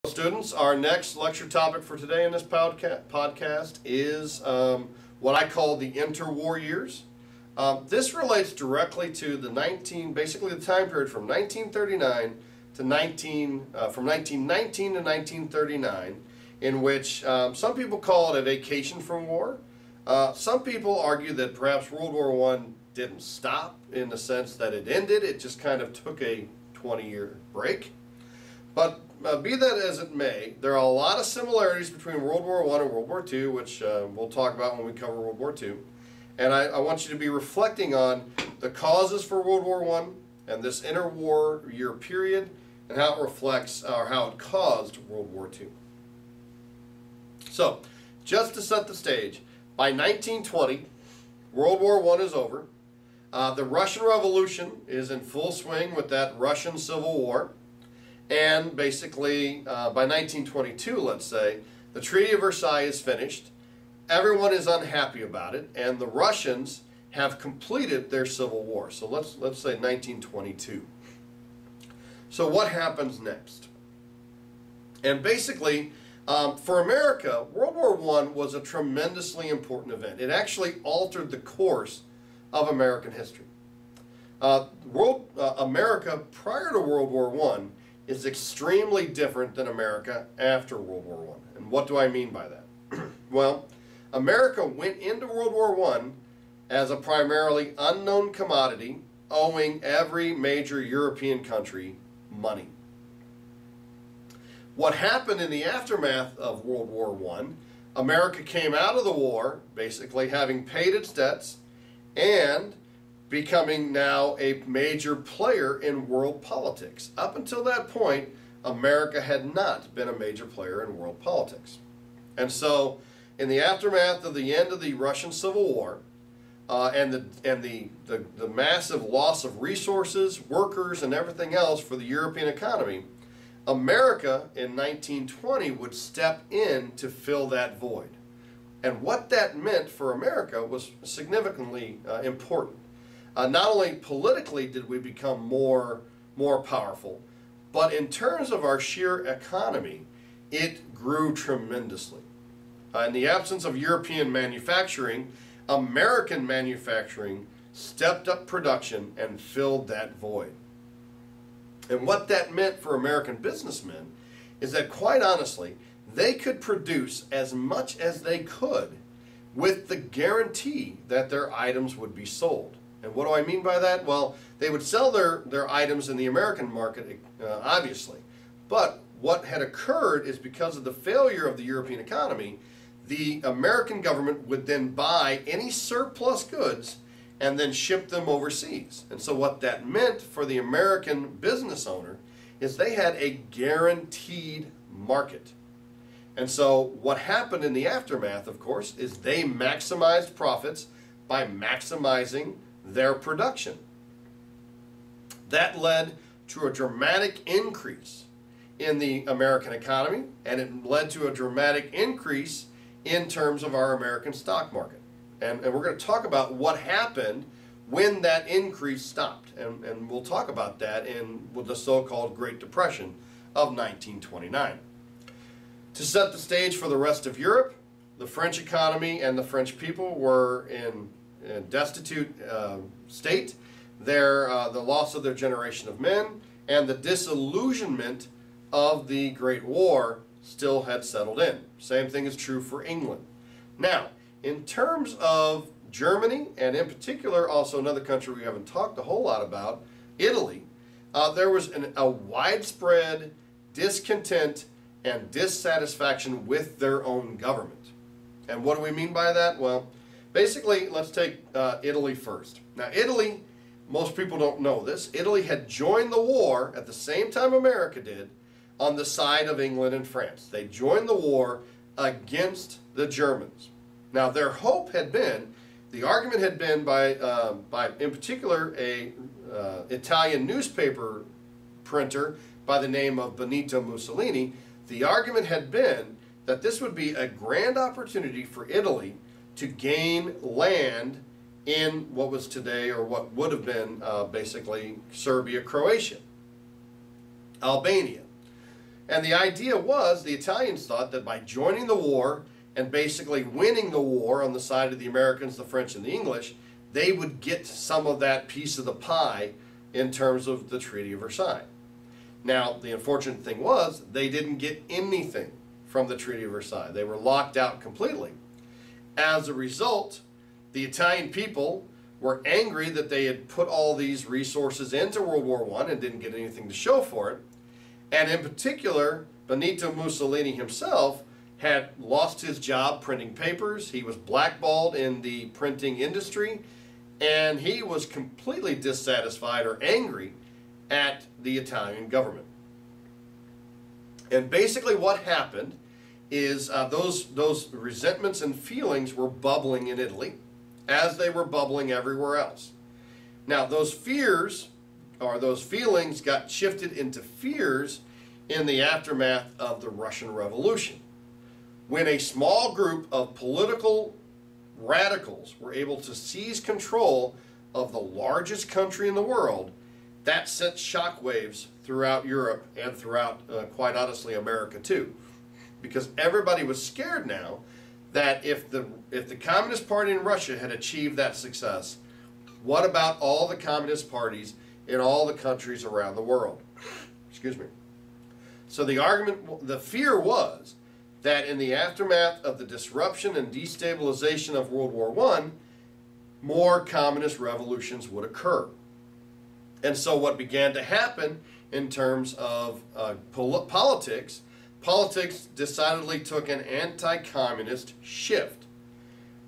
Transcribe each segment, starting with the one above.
Students, our next lecture topic for today in this podcast is what I call the interwar years. This relates directly to basically the time period from 1939 to from 1919 to 1939, in which some people call it a vacation from war. Some people argue that perhaps World War I didn't stop in the sense that it ended. It just kind of took a 20-year break. But be that as it may, there are a lot of similarities between World War I and World War II, which we'll talk about when we cover World War II. And I want you to be reflecting on the causes for World War I and this interwar year period and how it reflects or how it caused World War II. So, just to set the stage, by 1920, World War I is over. The Russian Revolution is in full swing with that Russian Civil War. And basically, by 1922, let's say, the Treaty of Versailles is finished. Everyone is unhappy about it, and the Russians have completed their civil war. So let's say 1922. So what happens next? And basically, for America, World War I was a tremendously important event. It actually altered the course of American history. America prior to World War I is extremely different than America after World War I. And what do I mean by that? Well, America went into World War I as a primarily unknown commodity, owing every major European country money. What happened in the aftermath of World War I, America came out of the war basically having paid its debts and becoming now a major player in world politics. Up until that point, America had not been a major player in world politics. And so, in the aftermath of the end of the Russian Civil War, and the massive loss of resources, workers, and everything else for the European economy, America in 1920 would step in to fill that void. And what that meant for America was significantly important. Not only politically did we become more powerful, but in terms of our sheer economy, it grew tremendously. In the absence of European manufacturing, American manufacturing stepped up production and filled that void. And what that meant for American businessmen is that, quite honestly, they could produce as much as they could with the guarantee that their items would be sold. And what do I mean by that? Well, they would sell their items in the American market, obviously. But what had occurred is, because of the failure of the European economy, the American government would then buy any surplus goods and then ship them overseas. And so what that meant for the American business owner is they had a guaranteed market. And so what happened in the aftermath, of course, is they maximized profits by maximizing their production. That led to a dramatic increase in the American economy, and it led to a dramatic increase in terms of our American stock market. And we're going to talk about what happened when that increase stopped. And we'll talk about that with the so-called Great Depression of 1929. To set the stage for the rest of Europe, the French economy and the French people were in a destitute state. The loss of their generation of men and the disillusionment of the Great War still had settled in. Same thing is true for England. Now, in terms of Germany, and in particular also another country we haven't talked a whole lot about, Italy, there was a widespread discontent and dissatisfaction with their own government. And what do we mean by that? Well, basically, let's take Italy first. Now, Italy, most people don't know this, Italy had joined the war at the same time America did on the side of England and France. They joined the war against the Germans. Now, their hope had been, the argument had been by in particular, a Italian newspaper printer by the name of Benito Mussolini. The argument had been that this would be a grand opportunity for Italy to gain land in what was today, or what would have been basically Serbia, Croatia, Albania. And the idea was the Italians thought that by joining the war and basically winning the war on the side of the Americans, the French, and the English, they would get some of that piece of the pie in terms of the Treaty of Versailles. Now, the unfortunate thing was they didn't get anything from the Treaty of Versailles. They were locked out completely. As a result, the Italian people were angry that they had put all these resources into World War I and didn't get anything to show for it. And in particular, Benito Mussolini himself had lost his job printing papers. He was blackballed in the printing industry, and he was completely dissatisfied or angry at the Italian government. And basically what happened is those resentments and feelings were bubbling in Italy as they were bubbling everywhere else. Now those fears or those feelings got shifted into fears in the aftermath of the Russian Revolution, when a small group of political radicals were able to seize control of the largest country in the world. That sent shockwaves throughout Europe and throughout, quite honestly, America too. Because everybody was scared now that if the Communist Party in Russia had achieved that success, what about all the communist parties in all the countries around the world? Excuse me. So the fear was that in the aftermath of the disruption and destabilization of World War I, more communist revolutions would occur. And so what began to happen in terms of politics decidedly took an anti-communist shift.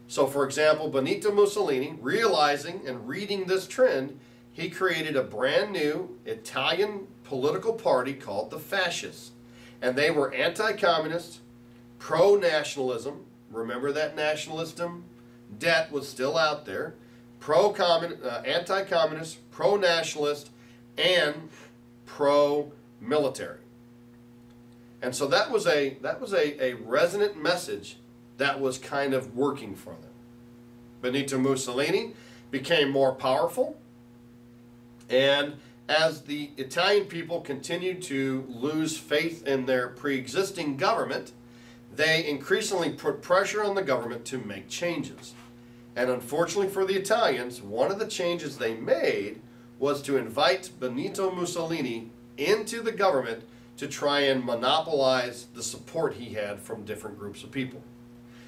So for example, Benito Mussolini, realizing and reading this trend, he created a brand new Italian political party called the Fascists. And they were anti-communist, pro-nationalism. Remember that nationalism debt was still out there. Anti-communist, pro-nationalist, and pro-military. And so that was a resonant message that was kind of working for them. Benito Mussolini became more powerful, and as the Italian people continued to lose faith in their pre-existing government, they increasingly put pressure on the government to make changes. And unfortunately for the Italians, one of the changes they made was to invite Benito Mussolini into the government to try and monopolize the support he had from different groups of people.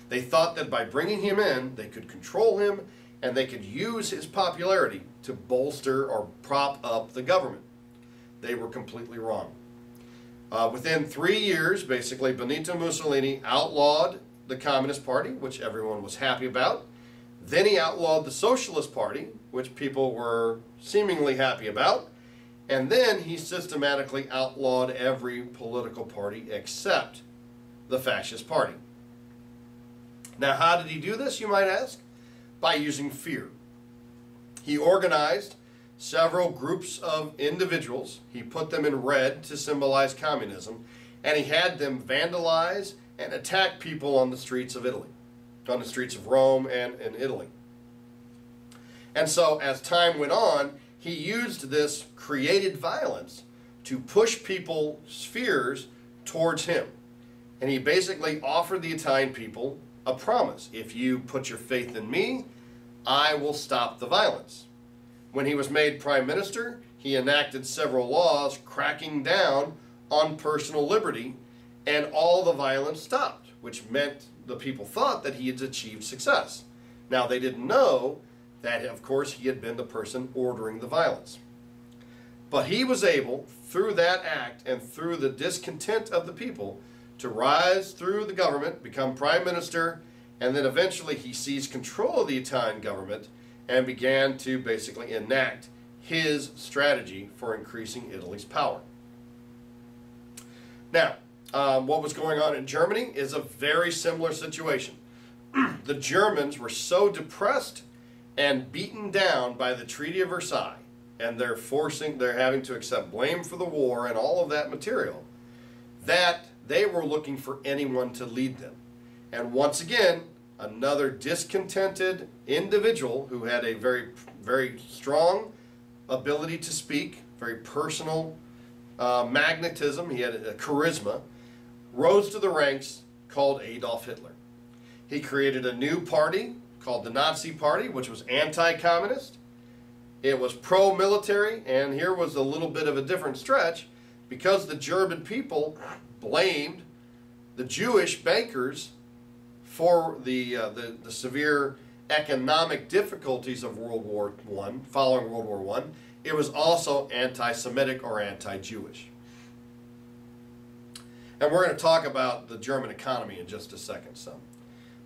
They thought that by bringing him in, they could control him and they could use his popularity to bolster or prop up the government. They were completely wrong. Within 3 years, basically, Benito Mussolini outlawed the Communist Party, which everyone was happy about. Then he outlawed the Socialist Party, which people were seemingly happy about. And then he systematically outlawed every political party except the Fascist Party. Now, how did he do this, you might ask? By using fear. He organized several groups of individuals. He put them in red to symbolize communism, and he had them vandalize and attack people on the streets of Italy, on the streets of Rome and in Italy. And so as time went on, he used this created violence to push people's fears towards him. And he basically offered the Italian people a promise. If you put your faith in me, I will stop the violence. When he was made prime minister, he enacted several laws cracking down on personal liberty, and all the violence stopped, which meant the people thought that he had achieved success. Now, they didn't know that, of course, he had been the person ordering the violence. But he was able, through that act and through the discontent of the people, to rise through the government, become prime minister, and then eventually he seized control of the Italian government and began to basically enact his strategy for increasing Italy's power. Now, what was going on in Germany is a very similar situation. The Germans were so depressed and beaten down by the Treaty of Versailles, and they're having to accept blame for the war and all of that material, that they were looking for anyone to lead them. And once again, another discontented individual who had a very, very strong ability to speak, very personal magnetism, he had a charisma, rose to the ranks called Adolf Hitler. He created a new party called the Nazi Party, which was anti-communist. It was pro-military, and here was a little bit of a different stretch, because the German people blamed the Jewish bankers for the severe economic difficulties of World War I, following World War I. It was also anti-Semitic or anti-Jewish. And we're going to talk about the German economy in just a second.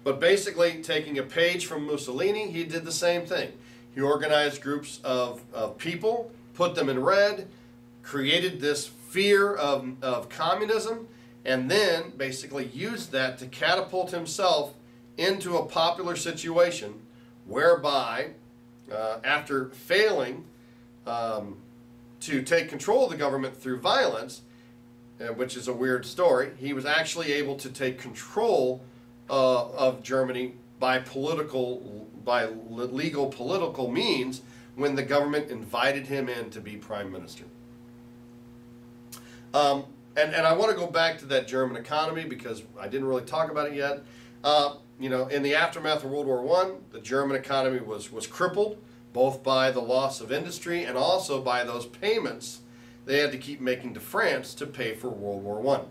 But basically, taking a page from Mussolini, he did the same thing. He organized groups of people, put them in red, created this fear of communism, and then basically used that to catapult himself into a popular situation whereby, after failing to take control of the government through violence, which is a weird story, he was actually able to take control of Germany by legal political means when the government invited him in to be prime minister. And I want to go back to that German economy because I didn't really talk about it yet. You know, in the aftermath of World War I, the German economy was crippled, both by the loss of industry and also by those payments they had to keep making to France to pay for World War I.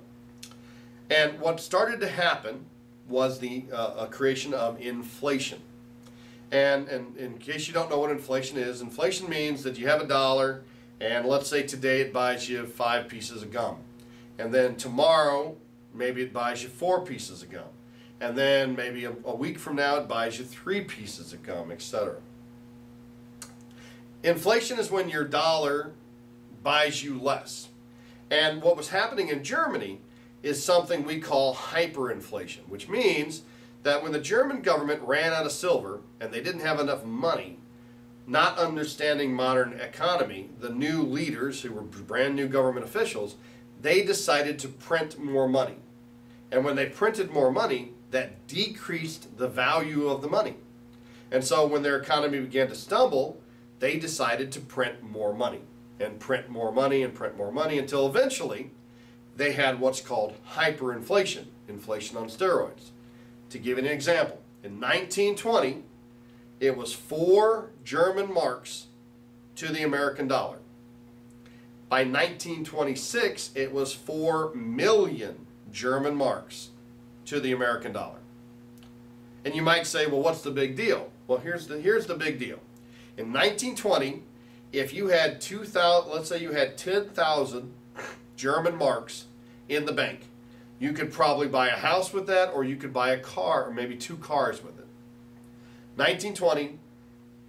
And what started to happen was the creation of inflation. And in case you don't know what inflation means that you have $1, and let's say today it buys you 5 pieces of gum. And then tomorrow, maybe it buys you 4 pieces of gum. And then maybe a week from now, it buys you 3 pieces of gum, etc. Inflation is when your dollar buys you less. And what was happening in Germany is something we call hyperinflation, which means that when the German government ran out of silver and they didn't have enough money, not understanding modern economy, the new leaders, who were brand new government officials, they decided to print more money. And when they printed more money, that decreased the value of the money. And so when their economy began to stumble, they decided to print more money and print more money and print more money until eventually they had what's called hyperinflation, inflation on steroids. To give an example, in 1920, it was 4 German marks to the American dollar. By 1926, it was 4 million German marks to the American dollar. And you might say, well, what's the big deal? Well, here's the big deal. In 1920, if you had 2,000, let's say you had 10,000 German marks in the bank, you could probably buy a house with that, or you could buy a car, or maybe 2 cars with it. 1920,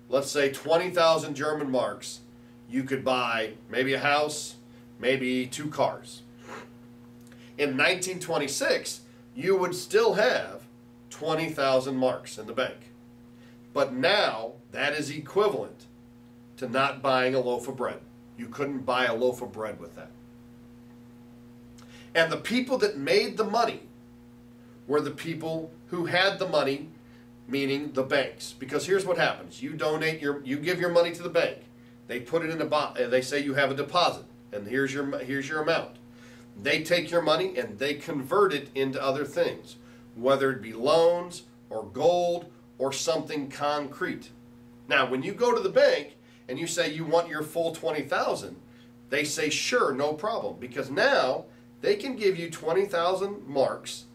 let's say 20,000 German marks, you could buy maybe a house, maybe 2 cars. In 1926, you would still have 20,000 marks in the bank. But now, that is equivalent to not buying a loaf of bread. You couldn't buy a loaf of bread with that. And the people that made the money were the people who had the money, meaning the banks. Because here's what happens. You give your money to the bank. They put it in a box. They say you have a deposit, and here's your amount. They take your money and they convert it into other things, whether it be loans or gold or something concrete. Now, when you go to the bank and you say you want your full 20,000, they say sure, no problem, because now they can give you 20,000 marks,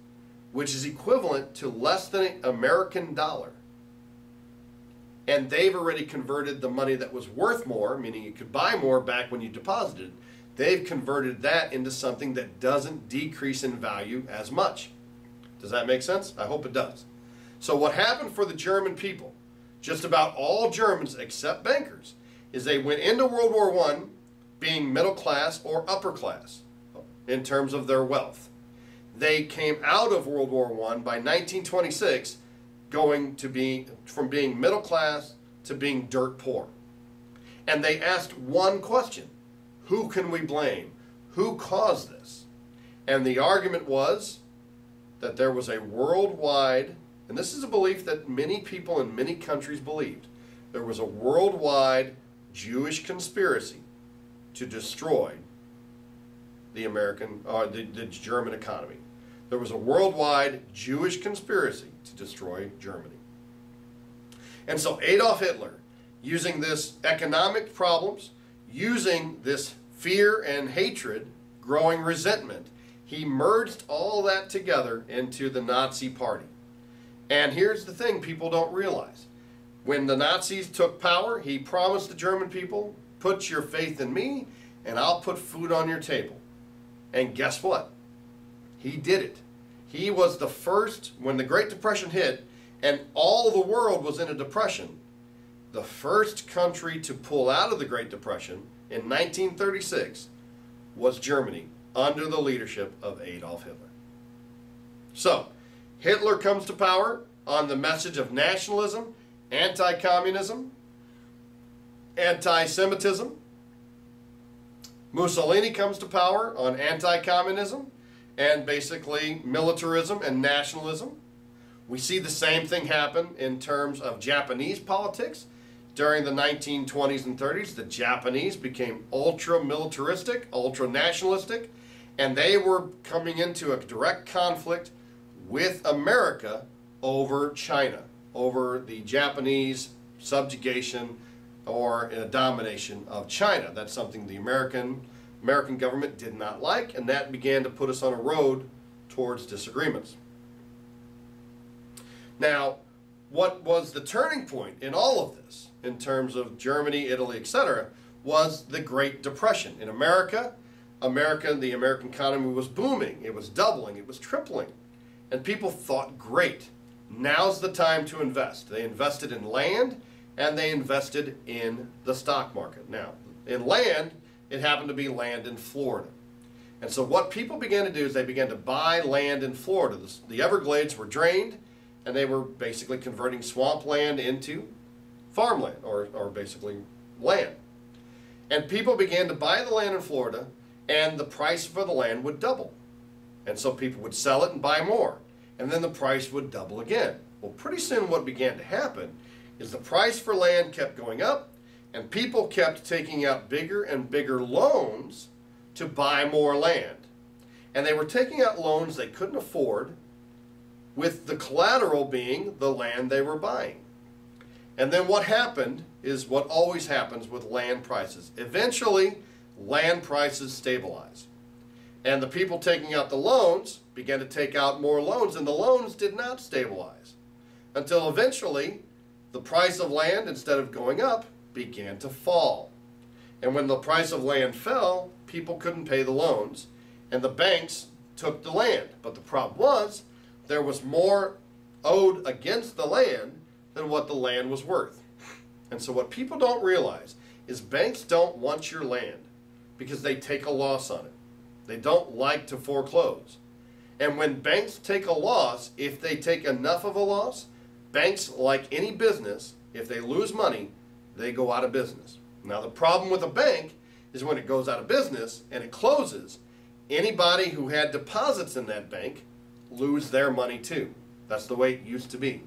which is equivalent to less than an American dollar. And they've already converted the money that was worth more, meaning you could buy more back when you deposited. They've converted that into something that doesn't decrease in value as much. Does that make sense? I hope it does. So what happened for the German people, just about all Germans except bankers, is they went into World War I being middle class or upper class in terms of their wealth. They came out of World War I by 1926 going to be from being middle class to being dirt poor. And they asked one question: who can we blame? Who caused this? And the argument was that there was a worldwide, and this is a belief that many people in many countries believed, there was a worldwide Jewish conspiracy to destroy the the German economy. There was a worldwide Jewish conspiracy to destroy Germany. And so Adolf Hitler, using this economic problems, using this fear and hatred, growing resentment, he merged all that together into the Nazi Party. And here's the thing people don't realize. When the Nazis took power, he promised the German people, put your faith in me and I'll put food on your table. And guess what? He did it. He was the first, when the Great Depression hit and all the world was in a depression, the first country to pull out of the Great Depression in 1936 was Germany, under the leadership of Adolf Hitler. So, Hitler comes to power on the message of nationalism, anti-communism, anti-Semitism. Mussolini comes to power on anti-communism and basically militarism and nationalism. We see the same thing happen in terms of Japanese politics. During the 1920s and 30s, the Japanese became ultra-militaristic, ultra-nationalistic, and they were coming into a direct conflict with America over China, over the Japanese subjugation or domination of China. That's something the American government did not like, and that began to put us on a road towards disagreements. Now, what was the turning point in all of this, in terms of Germany, Italy, etc., was the Great Depression. In America, the American economy was booming. It was doubling. It was tripling. And people thought, great, now's the time to invest. They invested in land and they invested in the stock market. Now, in land, it happened to be land in Florida. And so what people began to do is they began to buy land in Florida. The Everglades were drained, and they were basically converting swampland into farmland, or basically land. And people began to buy the land in Florida, and the price for the land would double. And so people would sell it and buy more, and then the price would double again. Well, pretty soon what began to happen is the price for land kept going up, and people kept taking out bigger and bigger loans to buy more land. And they were taking out loans they couldn't afford, with the collateral being the land they were buying. And then what happened is what always happens with land prices. Eventually, land prices stabilize. And the people taking out the loans began to take out more loans, and the loans did not stabilize. Until eventually, the price of land, instead of going up, began to fall. And when the price of land fell, people couldn't pay the loans, and the banks took the land. But the problem was, there was more owed against the land than what the land was worth. And so what people don't realize is banks don't want your land because they take a loss on it. They don't like to foreclose. And when banks take a loss, if they take enough of a loss, banks, like any business, if they lose money, they go out of business. Now the problem with a bank is when it goes out of business and it closes, anybody who had deposits in that bank lose their money too. That's the way it used to be.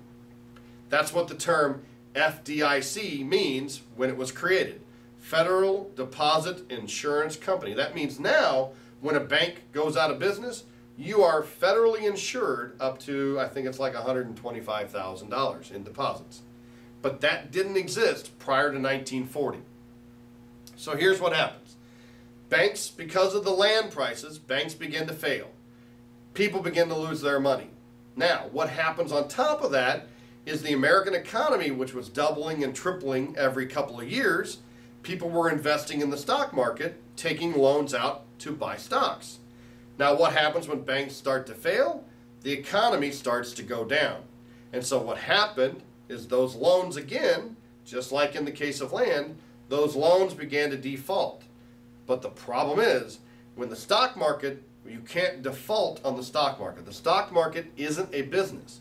That's what the term FDIC means when it was created. Federal Deposit Insurance Company. That means now when a bank goes out of business, you are federally insured up to, I think it's like $125,000 in deposits. But that didn't exist prior to 1940. So here's what happens. Banks, because of the land prices, banks begin to fail. People begin to lose their money. Now, what happens on top of that is the American economy, which was doubling and tripling every couple of years, people were investing in the stock market, taking loans out to buy stocks. Now, what happens when banks start to fail? The economy starts to go down. And so what happened is those loans again, just like in the case of land, those loans began to default. But the problem is, when the stock market, you can't default on the stock market. The stock market isn't a business.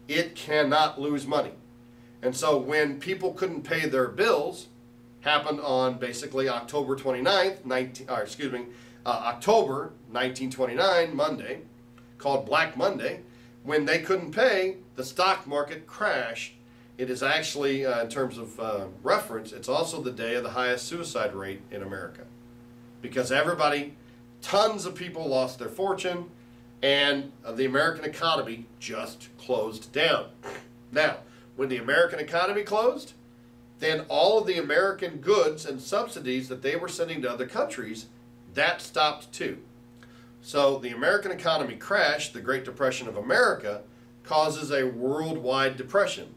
It cannot lose money. And so when people couldn't pay their bills, happened on basically October 29th, October 1929, Monday, called Black Monday. When they couldn't pay, the stock market crashed. It is actually, in terms of reference, it's also the day of the highest suicide rate in America. Because everybody tons of people lost their fortune, and the American economy just closed down. Now, when the American economy closed, then all of the American goods and subsidies that they were sending to other countries, that stopped too. So the American economy crashed. The Great Depression of America causes a worldwide depression.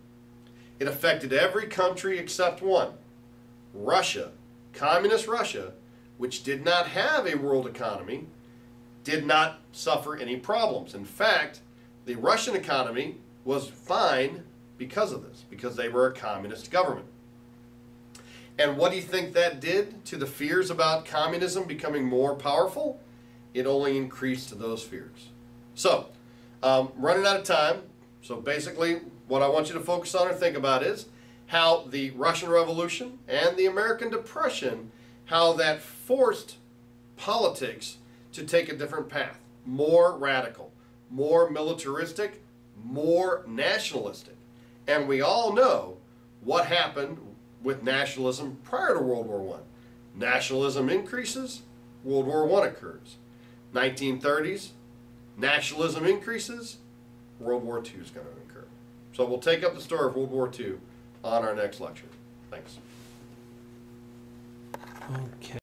It affected every country except one. Russia, communist Russia, which did not have a world economy, did not suffer any problems. In fact, the Russian economy was fine because of this, because they were a communist government. And what do you think that did to the fears about communism becoming more powerful? It only increased those fears. So, running out of time, so basically what I want you to focus on or think about is how the Russian Revolution and the American Depression, how that forced politics to take a different path, more radical, more militaristic, more nationalistic. And we all know what happened with nationalism prior to World War I. Nationalism increases, World War I occurs. 1930s, nationalism increases, World War II is going to occur. So we'll take up the story of World War II on our next lecture. Thanks.